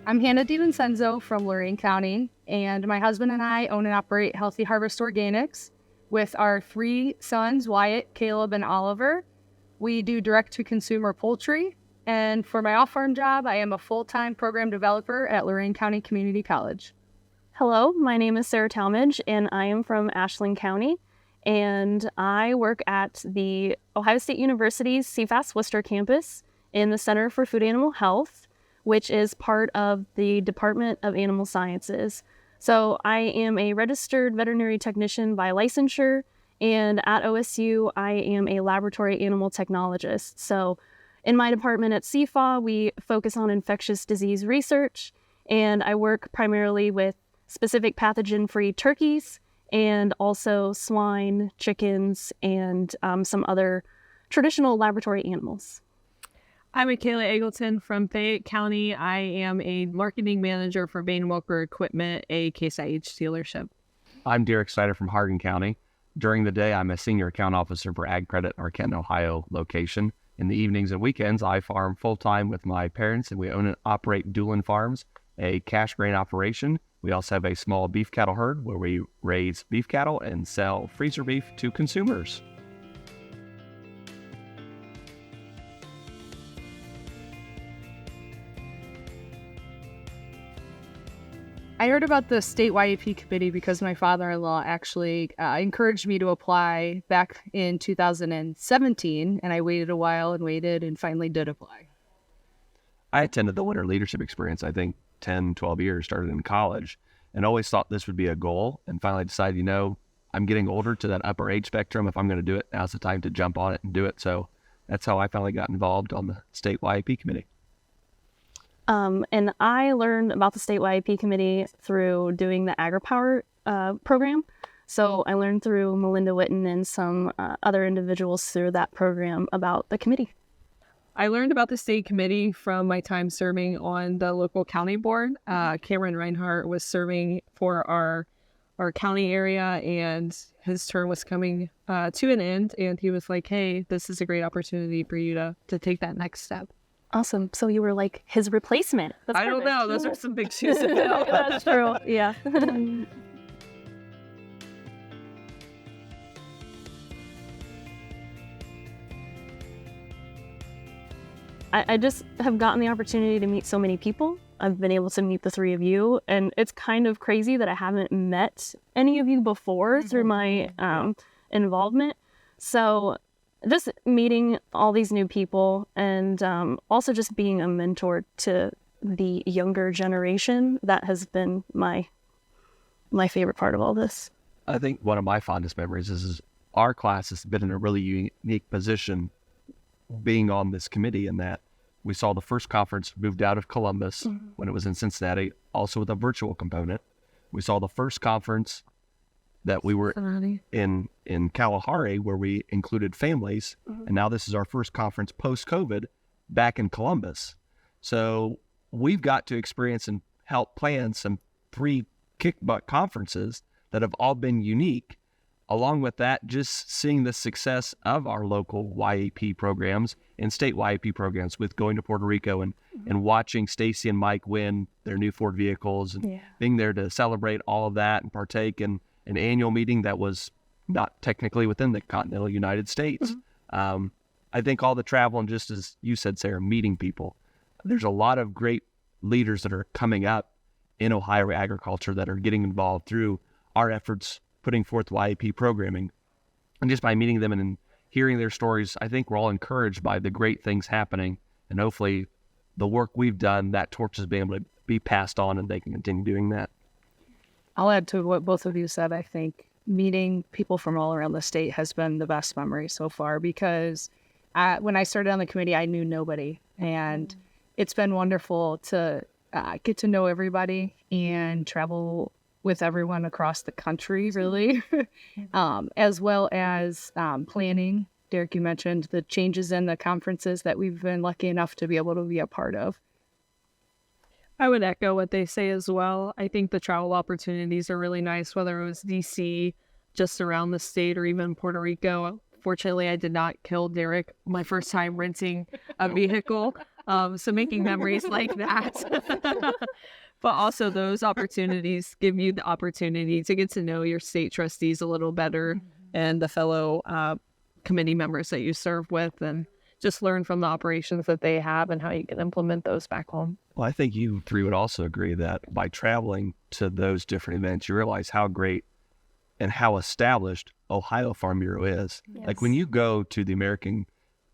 I'm Hannah DiVincenzo from Lorain County, and my husband and I own and operate Healthy Harvest Organics with our 3 sons, Wyatt, Caleb, and Oliver. We do direct-to-consumer poultry, and for my off-farm job, I am a full-time program developer at Lorain County Community College. Hello, my name is Sarah Talmadge, and I am from Ashland County, and I work at the Ohio State University's CFAS Worcester campus in the Center for Food Animal Health, which is part of the Department of Animal Sciences. So I am a registered veterinary technician by licensure, and at OSU, I am a laboratory animal technologist. So in my department at CFA, we focus on infectious disease research, and I work primarily with specific pathogen-free turkeys and also swine, chickens, and some other traditional laboratory animals. I'm Michaela Eggleton from Fayette County. I am a marketing manager for Bain Walker Equipment, a Case IH dealership. I'm Derek Snyder from Hardin County. During the day, I'm a senior account officer for Ag Credit, our Kenton, Ohio location. In the evenings and weekends, I farm full-time with my parents, and we own and operate Doolin Farms, a cash grain operation. We also have a small beef cattle herd where we raise beef cattle and sell freezer beef to consumers. I heard about the state YAP committee because my father-in-law actually encouraged me to apply back in 2017, and I waited a while and finally did apply. I attended the Winter Leadership Experience, I think 10, 12 years, started in college, and always thought this would be a goal, and finally decided, I'm getting older to that upper age spectrum. If I'm going to do it, now's the time to jump on it and do it. So that's how I finally got involved on the state YAP committee. And I learned about the state YAP committee through doing the AgriPower program. So I learned through Melinda Witten and some other individuals through that program about the committee. I learned about the state committee from my time serving on the local county board. Cameron Reinhardt was serving for our county area, and his term was coming to an end. And he was like, hey, this is a great opportunity for you to take that next step. Awesome. So you were like his replacement. That's I perfect. don't know. Those are some big shoes to fill. That's true. Yeah. I just have gotten the opportunity to meet so many people. I've been able to meet the 3 of you, and it's kind of crazy that I haven't met any of you before through my involvement. So just meeting all these new people and also just being a mentor to the younger generation, that has been my favorite part of all this. I think one of my fondest memories is our class has been in a really unique position being on this committee, in that we saw the first conference moved out of Columbus when it was in Cincinnati, also with a virtual component. We saw the first conference that we were in Kalahari, where we included families, and now this is our first conference post-COVID back in Columbus. So we've got to experience and help plan some 3 kick-butt conferences that have all been unique. Along with that, just seeing the success of our local YAP programs and state YAP programs, with going to Puerto Rico and watching Stacy and Mike win their new Ford vehicles, and being there to celebrate all of that and partake in an annual meeting that was not technically within the continental United States. I think all the travel, and just as you said, Sarah, meeting people, there's a lot of great leaders that are coming up in Ohio agriculture that are getting involved through our efforts putting forth YAP programming. And just by meeting them and hearing their stories, I think we're all encouraged by the great things happening, and hopefully the work we've done, that torch is being able to be passed on and they can continue doing that. I'll add to what both of you said. I think meeting people from all around the state has been the best memory so far, because when I started on the committee, I knew nobody, and it's been wonderful to get to know everybody and travel with everyone across the country, really, as well as planning. Derek, you mentioned the changes in the conferences that we've been lucky enough to be able to be a part of. I would echo what they say as well. I think the travel opportunities are really nice, whether it was DC, just around the state, or even Puerto Rico. Fortunately, I did not kill Derek my first time renting a vehicle. So making memories like that. But also those opportunities give you the opportunity to get to know your state trustees a little better and the fellow committee members that you serve with, and just learn from the operations that they have and how you can implement those back home. Well, I think you three would also agree that by traveling to those different events, you realize how great and how established Ohio Farm Bureau is. Yes. Like when you go to the American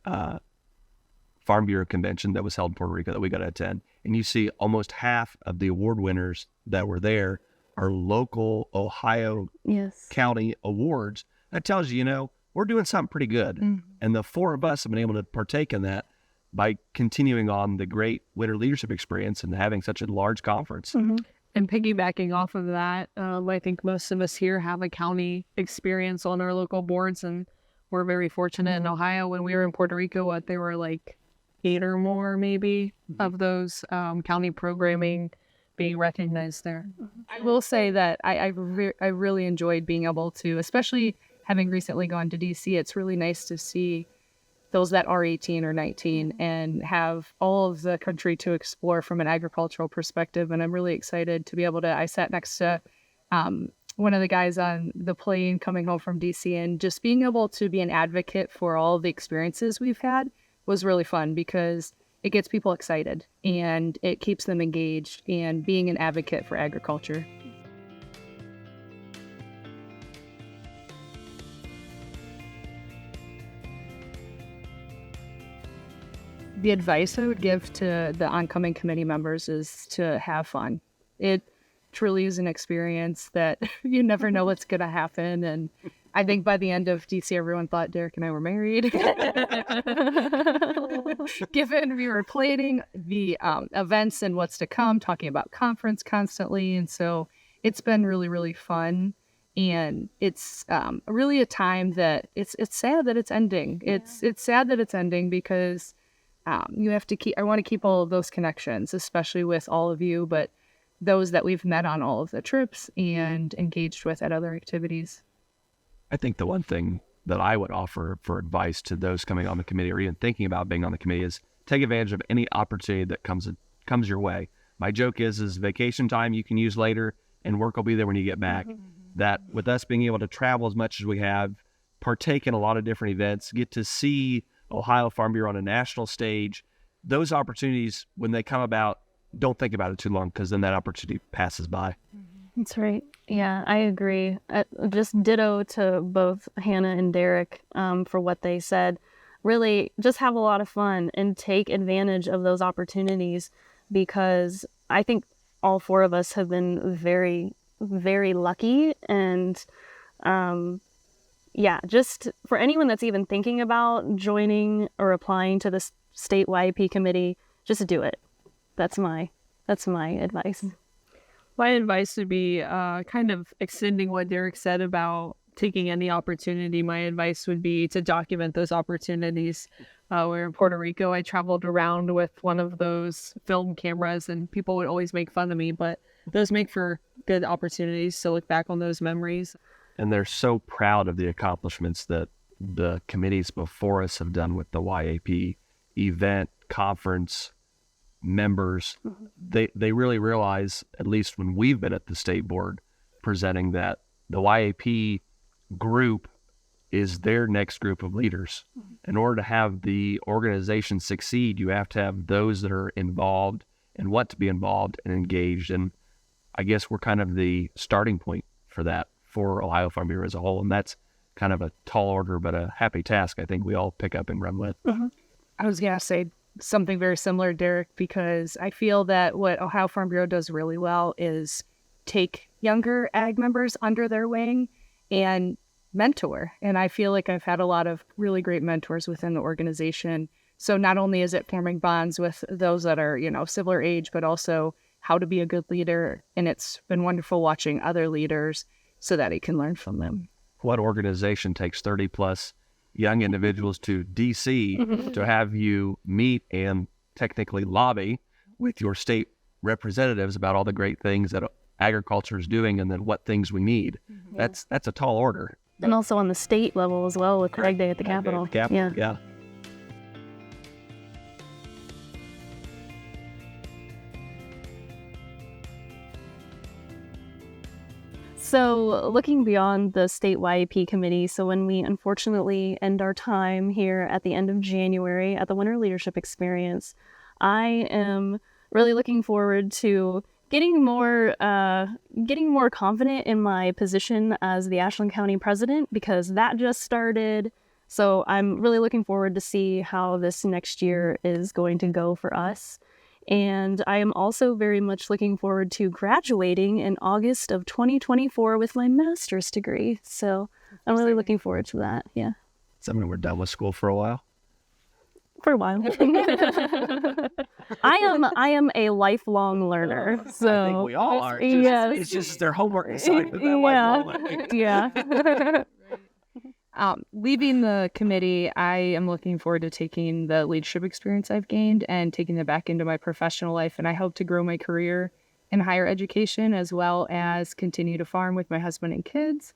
Farm Bureau convention that was held in Puerto Rico that we got to attend, and you see almost half of the award winners that were there are local Ohio Yes. county awards. That tells you, you know, we're doing something pretty good. And the four of us have been able to partake in that by continuing on the great winter leadership experience and having such a large conference. And piggybacking off of that, I think most of us here have a county experience on our local boards, and we're very fortunate in Ohio. When we were in Puerto Rico, there were like 8 or more maybe of those county programming being recognized there. I will say that I really enjoyed being able to, especially having recently gone to DC, it's really nice to see those that are 18 or 19 and have all of the country to explore from an agricultural perspective. And I'm really excited to be able to, I sat next to one of the guys on the plane coming home from DC, and just being able to be an advocate for all the experiences we've had was really fun because it gets people excited and it keeps them engaged and being an advocate for agriculture. The advice I would give to the oncoming committee members is to have fun. It truly is an experience that you never know what's going to happen. And I think by the end of DC, everyone thought Derek and I were married. Given we were planning the events and what's to come, talking about conference constantly. And so it's been really, really fun. And it's really a time that it's sad that it's ending. Yeah. It's sad that it's ending because you have to I want to keep all of those connections, especially with all of you, but those that we've met on all of the trips and engaged with at other activities. I think the one thing that I would offer for advice to those coming on the committee or even thinking about being on the committee is take advantage of any opportunity that comes your way. My joke is vacation time you can use later and work will be there when you get back. That with us being able to travel as much as we have, partake in a lot of different events, get to see Ohio Farm Bureau on a national stage, those opportunities, when they come about, don't think about it too long because then that opportunity passes by. That's right. Yeah, I agree. Just ditto to both Hannah and Derek for what they said. Really, just have a lot of fun and take advantage of those opportunities because I think all four of us have been very, very lucky. And yeah, just for anyone that's even thinking about joining or applying to the state YAP committee, just do it. That's my advice. My advice would be kind of extending what Derek said about taking any opportunity. My advice would be to document those opportunities. We're in Puerto Rico. I traveled around with one of those film cameras and people would always make fun of me, but those make for good opportunities to look back on those memories. And they're so proud of the accomplishments that the committees before us have done with the YAP event, conference, members. They really realize, at least when we've been at the state board presenting, that the YAP group is their next group of leaders. In order to have the organization succeed, you have to have those that are involved and want to be involved and engaged. And I guess we're kind of the starting point for that for Ohio Farm Bureau as a whole. And that's kind of a tall order, but a happy task I think we all pick up and run with. I was going to say something very similar, Derek, because I feel that what Ohio Farm Bureau does really well is take younger ag members under their wing and mentor. And I feel like I've had a lot of really great mentors within the organization. So not only is it forming bonds with those that are, similar age, but also how to be a good leader. And it's been wonderful watching other leaders so that he can learn from them. What organization takes 30 plus young individuals to DC to have you meet and technically lobby with your state representatives about all the great things that agriculture is doing and then what things we need? That's a tall order. And also on the state level as well with Ag Day at the Capitol. Yeah. So looking beyond the state YAP committee, so when we unfortunately end our time here at the end of January at the Winter Leadership Experience, I am really looking forward to getting more confident in my position as the Ashland County president, because that just started. So I'm really looking forward to see how this next year is going to go for us. And I am also very much looking forward to graduating in August of 2024 with my master's degree. So I'm really looking forward to that. Yeah. So, I mean, we're done with school for a while. For a while. I am a lifelong learner. So I think we all are. Yes. It's just their homework assignment. That lifelong learning. Yeah. Leaving the committee, I am looking forward to taking the leadership experience I've gained and taking it back into my professional life. And I hope to grow my career in higher education, as well as continue to farm with my husband and kids,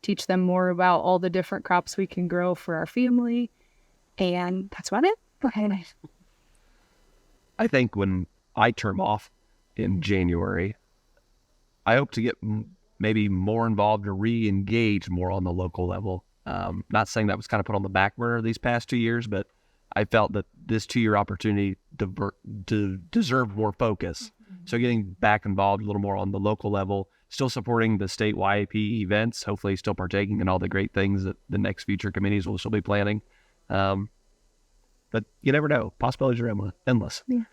teach them more about all the different crops we can grow for our family. And that's about it. Okay. I think when I term off in January, I hope to get maybe more involved or re-engage more on the local level. Not saying that was kind of put on the back burner these past 2 years, but I felt that this 2-year opportunity deserved more focus. So getting back involved a little more on the local level, still supporting the state YAP events, hopefully still partaking in all the great things that the next future committees will still be planning. But you never know. Possibilities are endless. Yeah.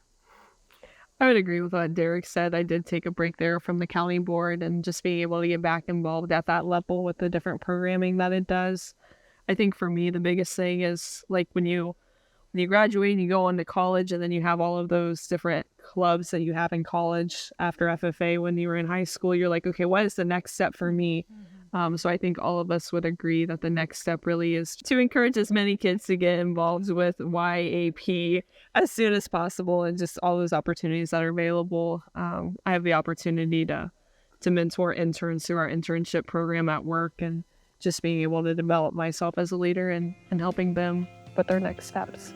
I would agree with what Derek said. I did take a break there from the county board, and just being able to get back involved at that level with the different programming that it does. I think for me, the biggest thing is like when you graduate and you go on to college, and then you have all of those different clubs that you have in college after FFA when you were in high school, you're like, okay, what is the next step for me? So I think all of us would agree that the next step really is to encourage as many kids to get involved with YAP as soon as possible, and just all those opportunities that are available. I have the opportunity to mentor interns through our internship program at work, and just being able to develop myself as a leader and helping them with their next steps.